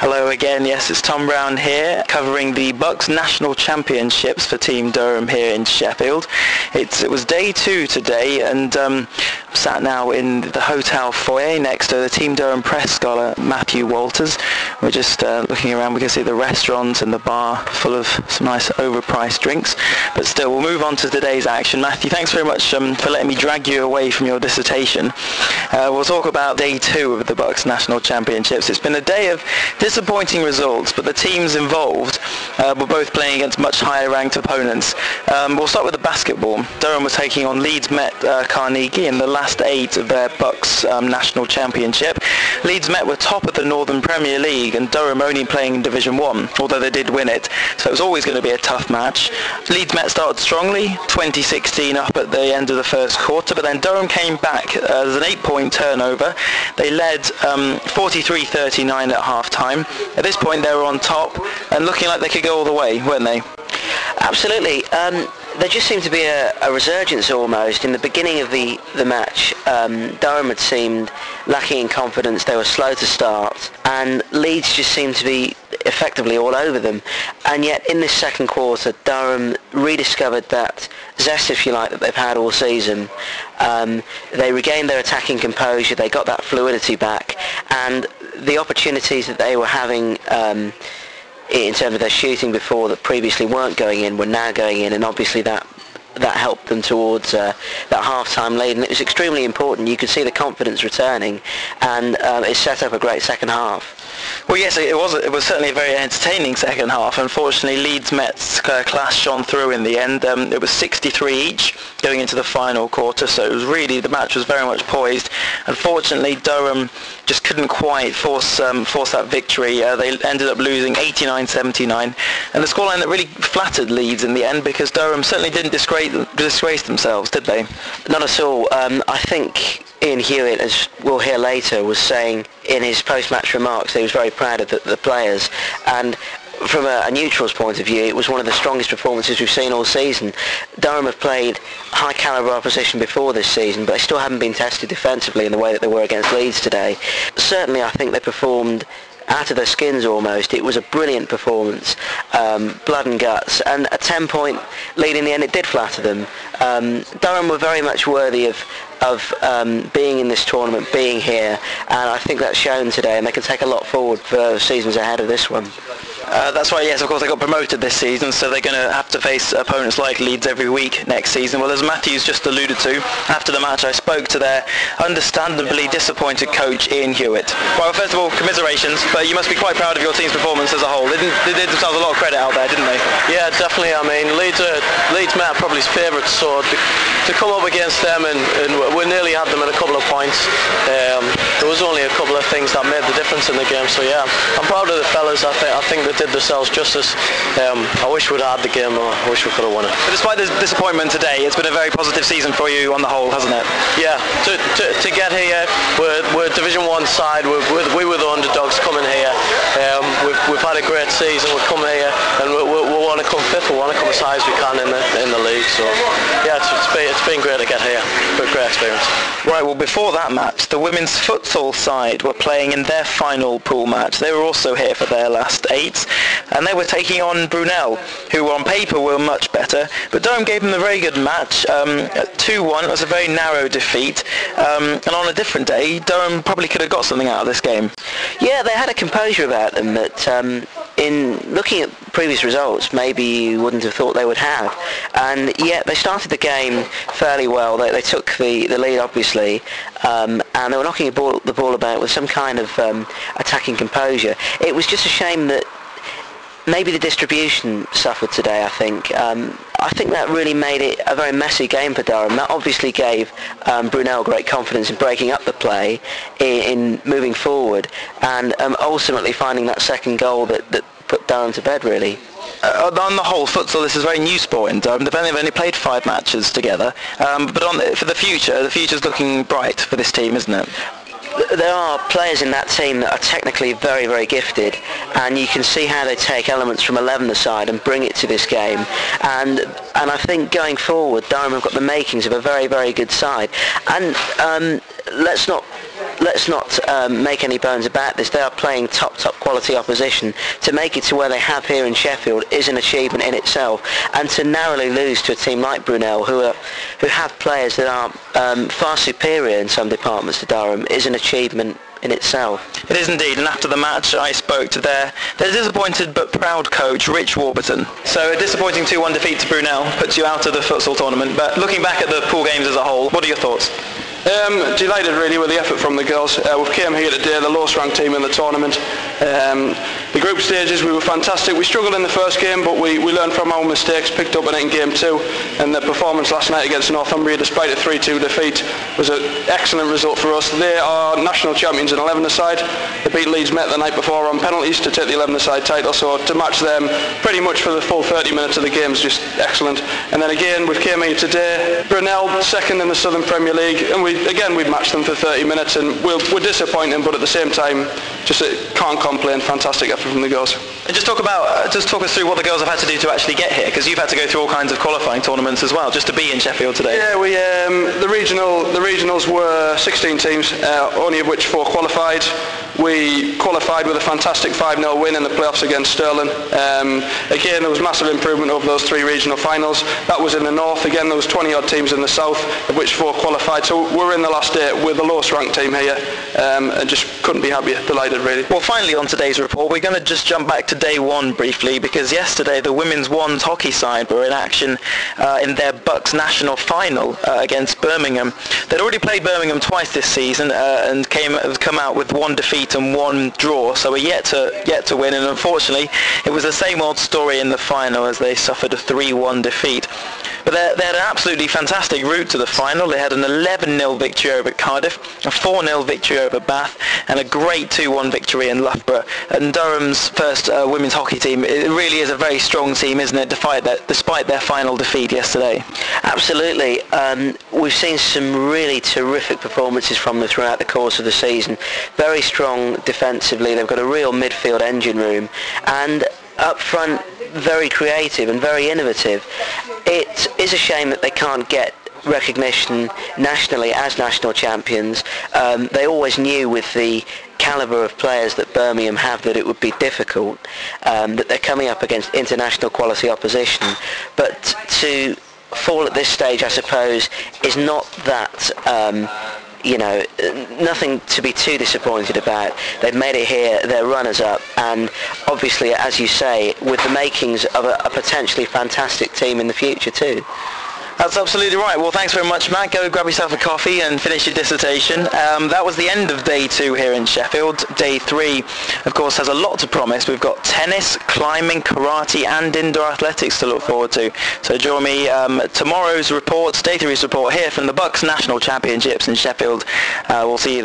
Hello again, yes, it's Tom Brown here, covering the BUCS National Championships for Team Durham here in Sheffield. It was day 2 today, and I'm sat now in the hotel foyer next to the Team Durham press scholar Matthew Walters. We're just looking around. We can see the restaurant and the bar full of some nice overpriced drinks, but still, we'll move on to today's action. Matthew, thanks very much for letting me drag you away from your dissertation. We'll talk about day 2 of the BUCS National Championships. It's been a day of disappointing results, but the teams involved were both playing against much higher ranked opponents. We'll start with the basketball. Durham was taking on Leeds Met Carnegie in the last 8 of their BUCS National Championship. Leeds Met were top of the Northern Premier League, and Durham only playing in Division 1, although they did win it, so it was always going to be a tough match. Leeds Met started strongly, 2016 up at the end of the first quarter, but then Durham came back as an 8-point turnover. They led 43-39 at half-time. At this point they were on top and looking like they could go all the way, weren't they? Absolutely. There just seemed to be a resurgence almost. In the beginning of the match, Durham had seemed lacking in confidence. They were slow to start, and Leeds just seemed to be effectively all over them. And yet in this second quarter, Durham rediscovered that zest, if you like, that they've had all season. They regained their attacking composure, they got that fluidity back, and the opportunities that they were having in terms of their shooting before that previously weren't going in were now going in, and obviously that helped them towards that half-time lead, and it was extremely important. You could see the confidence returning, and it set up a great second half. Well, yes, it was certainly a very entertaining second half. Unfortunately, Leeds Met's class shone through in the end. It was 63 each going into the final quarter, so it was really, the match was very much poised. Unfortunately, Durham just couldn't quite force that victory. They ended up losing 89-79, and the scoreline that really flattered Leeds in the end, because Durham certainly didn't disgrace themselves, did they? Not at all. I think Ian Hewitt, as we'll hear later, was saying in his post-match remarks that he was very proud of the players, and from a neutral's point of view, it was one of the strongest performances we've seen all season. Durham have played high-calibre opposition before this season, but they still haven't been tested defensively in the way that they were against Leeds today. Certainly, I think they performed out of their skins almost. It was a brilliant performance, blood and guts, and a 10-point lead in the end, it did flatter them. Durham were very much worthy of being in this tournament, being here, and I think that's shown today, and they can take a lot forward for seasons ahead of this one. That's right, yes, of course they got promoted this season, so they're going to have to face opponents like Leeds every week next season. Well, as Matthew's just alluded to, after the match I spoke to their understandably disappointed coach Ian Hewitt. Well, first of all, commiserations, but you must be quite proud of your team's performance as a whole. They did themselves a lot of credit out there, didn't they? Yeah, definitely. I mean, Leeds Met are probably his favourites, so to come up against them, and we nearly had them at a couple of points. There was only a couple of things that made the difference in the game, so yeah, I'm proud of the fellas. I think they did themselves justice. I wish we'd had the game, or I wish we could have won it. But despite the disappointment today, it's been a very positive season for you on the whole, hasn't it? Yeah, to get here, we're Division 1 side, we were the underdogs coming here. We've had a great season, we've come here, and we want to come fifth, we want to come as high as we can in the league, so yeah, it's been great to get here, great experience. Right, well, before that match, the women's futsal side were playing in their final pool match. They were also here for their last 8, and they were taking on Brunel, who on paper were much better, but Durham gave them a very good match. 2-1, it was a very narrow defeat, and on a different day, Durham probably could have got something out of this game. Yeah, they had a composure about them that, in looking at previous results, maybe you wouldn't have thought they would have, and yet they started the game fairly well. They took the lead, obviously, and they were knocking the ball about with some kind of attacking composure. It was just a shame that maybe the distribution suffered today, I think. I think that really made it a very messy game for Durham. That obviously gave Brunel great confidence in breaking up the play, in moving forward, and ultimately finding that second goal that put Durham to bed, really. On the whole, futsal, this is a very new sport in Durham. They've only played 5 matches together, but for the future's looking bright for this team, isn't it? There are players in that team that are technically very, very gifted, and you can see how they take elements from 11-a-side and bring it to this game. And I think going forward, Durham have got the makings of a very, very good side. And let's let's not make any bones about this. They are playing top quality opposition. To make it to where they have here in Sheffield is an achievement in itself, and to narrowly lose to a team like Brunel, who have players that are far superior in some departments to Durham, is an achievement in itself. It is indeed, and after the match I spoke to their disappointed but proud coach, Rich Warburton. So a disappointing 2-1 defeat to Brunel puts you out of the futsal tournament, but looking back at the pool games as a whole, what are your thoughts? Delighted really with the effort from the girls. We came here today the lowest ranked team in the tournament. The group stages we were fantastic. We struggled in the first game, but we learned from our mistakes, picked up on it in game 2, and the performance last night against Northumbria, despite a 3-2 defeat, was an excellent result for us. They are national champions in 11-a-side. They beat Leeds Met the night before on penalties to take the 11-a-side title, so to match them pretty much for the full 30 minutes of the game is just excellent. And then again we came here today, Brunel second in the Southern Premier League, and we've matched them for 30 minutes, and we're disappointing, but at the same time just can't complain. Fantastic effort from the girls. And just talk us through what the girls have had to do to actually get here, because you've had to go through all kinds of qualifying tournaments as well, just to be in Sheffield today. Yeah, the regionals were 16 teams, only of which 4 qualified. We qualified with a fantastic 5-0 win in the playoffs against Stirling. Again, there was massive improvement over those 3 regional finals. That was in the north. Again, there was 20 odd teams in the south, of which 4 qualified. So we're in the last 8 with the lowest ranked team here, and just couldn't be happier. Delighted really. Well, finally on today's report, we're going to just jump back to day 1 briefly, because yesterday the women's wands hockey side were in action in their BUCS national final against Birmingham. They'd already played Birmingham twice this season and come out with 1 defeat and 1 draw, so we're yet to win, and unfortunately it was the same old story in the final as they suffered a 3-1 defeat. But they had an absolutely fantastic route to the final. They had an 11-0 victory over Cardiff, a 4-0 victory over Bath, and a great 2-1 victory in Loughborough. And Durham's first women's hockey team, it really is a very strong team, isn't it, despite their final defeat yesterday? Absolutely. We've seen some really terrific performances from them throughout the course of the season. Very strong defensively. They've got a real midfield engine room, and up front, very creative and very innovative. It is a shame that they can't get recognition nationally as national champions. They always knew with the calibre of players that Birmingham have that it would be difficult, that they're coming up against international quality opposition. But to fall at this stage, I suppose, is not that nothing to be too disappointed about. They've made it here, they're runners-up, and obviously, as you say, with the makings of a potentially fantastic team in the future too. That's absolutely right. Well, thanks very much, Matt. Go grab yourself a coffee and finish your dissertation. That was the end of day 2 here in Sheffield. Day 3, of course, has a lot to promise. We've got tennis, climbing, karate and indoor athletics to look forward to. So join me tomorrow's report, day 3's report, here from the BUCS National Championships in Sheffield. We'll see you then.